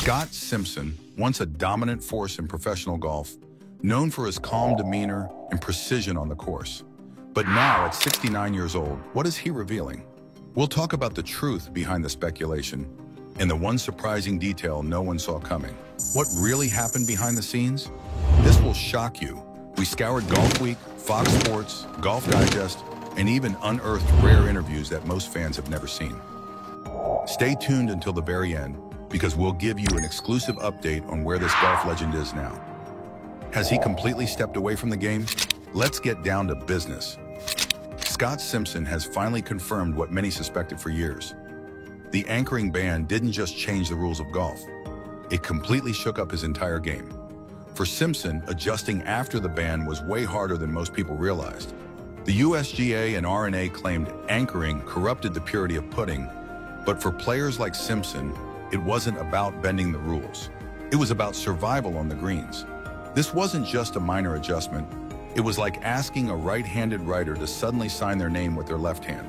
Scott Simpson, once a dominant force in professional golf, known for his calm demeanor and precision on the course. But now, at 69 years old, what is he revealing? We'll talk about the truth behind the speculation and the one surprising detail no one saw coming. What really happened behind the scenes? This will shock you. We scoured Golf Week, Fox Sports, Golf Digest, and even unearthed rare interviews that most fans have never seen. Stay tuned until the very end, because we'll give you an exclusive update on where this golf legend is now. Has he completely stepped away from the game? Let's get down to business. Scott Simpson has finally confirmed what many suspected for years. The anchoring ban didn't just change the rules of golf. It completely shook up his entire game. For Simpson, adjusting after the ban was way harder than most people realized. The USGA and R&A claimed anchoring corrupted the purity of putting, but for players like Simpson, it wasn't about bending the rules. It was about survival on the greens. This wasn't just a minor adjustment. It was like asking a right-handed writer to suddenly sign their name with their left hand.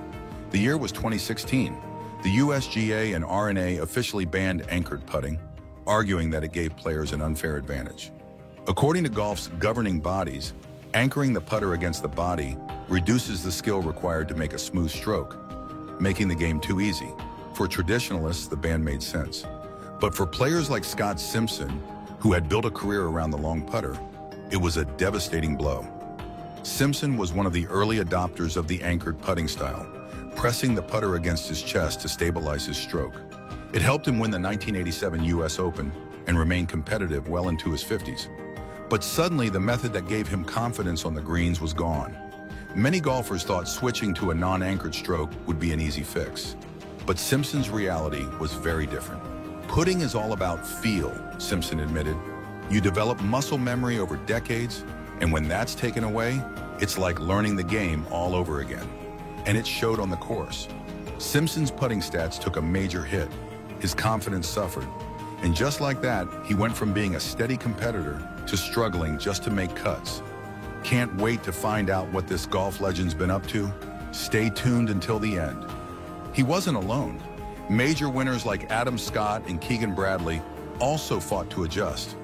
The year was 2016. The USGA and R&A officially banned anchored putting, arguing that it gave players an unfair advantage. According to golf's governing bodies, anchoring the putter against the body reduces the skill required to make a smooth stroke, making the game too easy. For traditionalists, the ban made sense. But for players like Scott Simpson, who had built a career around the long putter, it was a devastating blow. Simpson was one of the early adopters of the anchored putting style, pressing the putter against his chest to stabilize his stroke. It helped him win the 1987 US Open and remain competitive well into his 50s. But suddenly, the method that gave him confidence on the greens was gone. Many golfers thought switching to a non-anchored stroke would be an easy fix. But Simpson's reality was very different. Putting is all about feel, Simpson admitted. You develop muscle memory over decades, and when that's taken away, it's like learning the game all over again. And it showed on the course. Simpson's putting stats took a major hit. His confidence suffered. And just like that, he went from being a steady competitor to struggling just to make cuts. Can't wait to find out what this golf legend's been up to? Stay tuned until the end. He wasn't alone. Major winners like Adam Scott and Keegan Bradley also fought to adjust,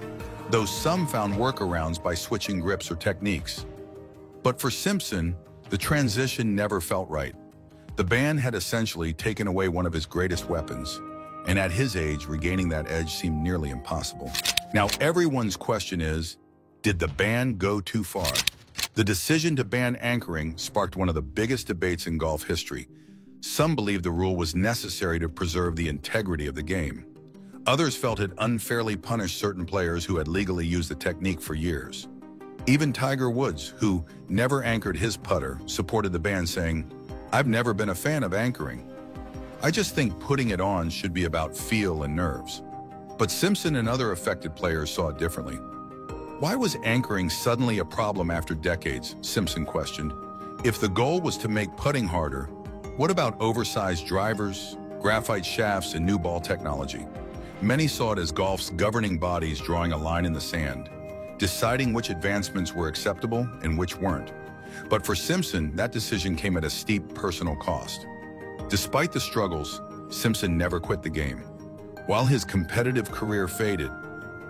though some found workarounds by switching grips or techniques. But for Simpson, the transition never felt right. The ban had essentially taken away one of his greatest weapons, and at his age, regaining that edge seemed nearly impossible. Now, everyone's question is, did the ban go too far? The decision to ban anchoring sparked one of the biggest debates in golf history. Some believed the rule was necessary to preserve the integrity of the game. Others felt it unfairly punished certain players who had legally used the technique for years. Even Tiger Woods, who never anchored his putter, supported the ban, saying, "I've never been a fan of anchoring. I just think putting it on should be about feel and nerves." But Simpson and other affected players saw it differently. Why was anchoring suddenly a problem after decades? Simpson questioned. If the goal was to make putting harder, what about oversized drivers, graphite shafts, and new ball technology? Many saw it as golf's governing bodies drawing a line in the sand, deciding which advancements were acceptable and which weren't. But for Simpson, that decision came at a steep personal cost. Despite the struggles, Simpson never quit the game. While his competitive career faded,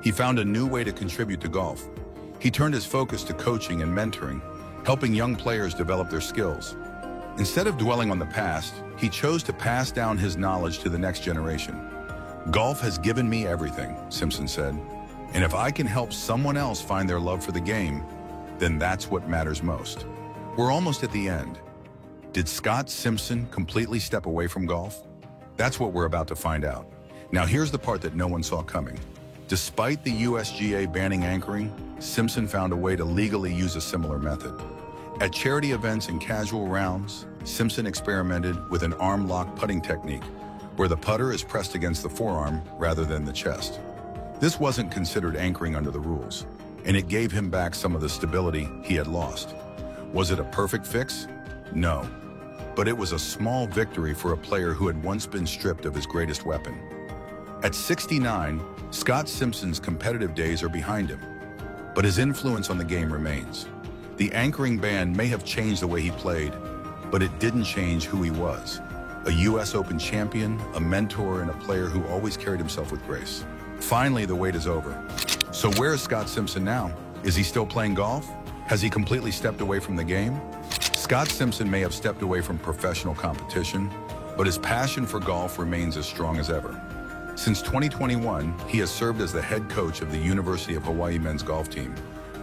he found a new way to contribute to golf. He turned his focus to coaching and mentoring, helping young players develop their skills. Instead of dwelling on the past, he chose to pass down his knowledge to the next generation. "Golf has given me everything," Simpson said, "and if I can help someone else find their love for the game, then that's what matters most." We're almost at the end. Did Scott Simpson completely step away from golf? That's what we're about to find out. Now here's the part that no one saw coming. Despite the USGA banning anchoring, Simpson found a way to legally use a similar method. At charity events and casual rounds, Simpson experimented with an arm lock putting technique, where the putter is pressed against the forearm rather than the chest. This wasn't considered anchoring under the rules, and it gave him back some of the stability he had lost. Was it a perfect fix? No. But it was a small victory for a player who had once been stripped of his greatest weapon. At 69, Scott Simpson's competitive days are behind him, but his influence on the game remains. The anchoring ban may have changed the way he played, but it didn't change who he was. A US Open champion, a mentor, and a player who always carried himself with grace. Finally, the wait is over. So where is Scott Simpson now? Is he still playing golf? Has he completely stepped away from the game? Scott Simpson may have stepped away from professional competition, but his passion for golf remains as strong as ever. Since 2021, he has served as the head coach of the University of Hawaii men's golf team,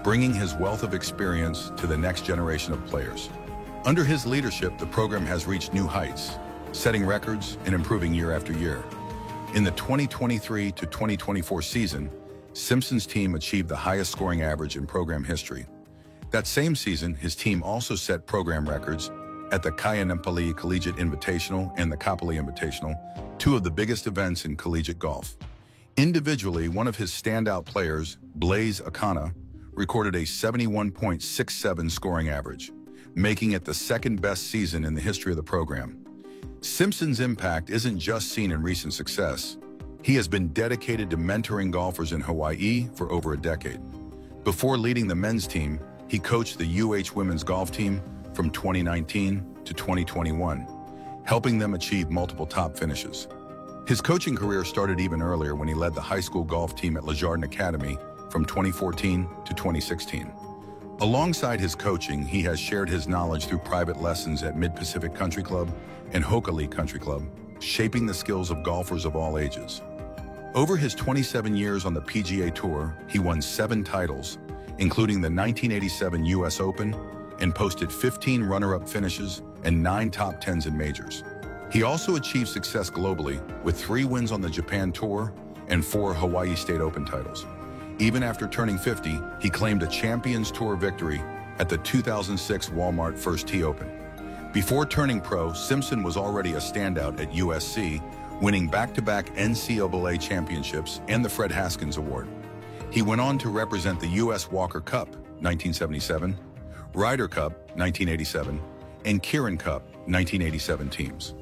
bringing his wealth of experience to the next generation of players. Under his leadership, the program has reached new heights, setting records and improving year after year. In the 2023 to 2024 season, Simpson's team achieved the highest scoring average in program history. That same season, his team also set program records at the Kaianapali Collegiate Invitational and the Kapali Invitational, two of the biggest events in collegiate golf. Individually, one of his standout players, Blaise Akana, recorded a 71.67 scoring average, making it the second best season in the history of the program. Simpson's impact isn't just seen in recent success. He has been dedicated to mentoring golfers in Hawaii for over a decade. Before leading the men's team, he coached the UH women's golf team from 2019 to 2021, helping them achieve multiple top finishes. His coaching career started even earlier when he led the high school golf team at Lajardin Academy from 2014 to 2016. Alongside his coaching, he has shared his knowledge through private lessons at Mid-Pacific Country Club and Hokali Country Club, shaping the skills of golfers of all ages. Over his 27 years on the PGA Tour, he won 7 titles, including the 1987 U.S. Open, and posted 15 runner-up finishes and 9 top 10s in majors. He also achieved success globally with 3 wins on the Japan Tour and 4 Hawaii State Open titles. Even after turning 50, he claimed a Champions Tour victory at the 2006 Walmart First Tee Open. Before turning pro, Simpson was already a standout at USC, winning back-to-back NCAA championships and the Fred Haskins Award. He went on to represent the U.S. Walker Cup, 1977, Ryder Cup, 1987, and Kirin Cup, 1987 teams.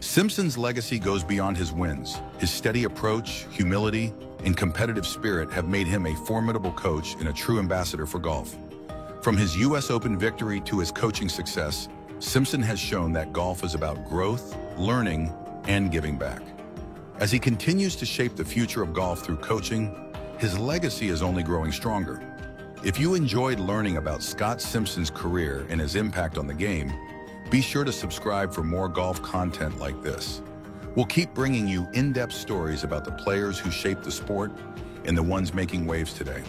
Simpson's legacy goes beyond his wins. His steady approach, humility, and competitive spirit have made him a formidable coach and a true ambassador for golf. From his U.S. Open victory to his coaching success, Simpson has shown that golf is about growth, learning, and giving back. As he continues to shape the future of golf through coaching, his legacy is only growing stronger. If you enjoyed learning about Scott Simpson's career and his impact on the game, be sure to subscribe for more golf content like this. We'll keep bringing you in-depth stories about the players who shaped the sport and the ones making waves today.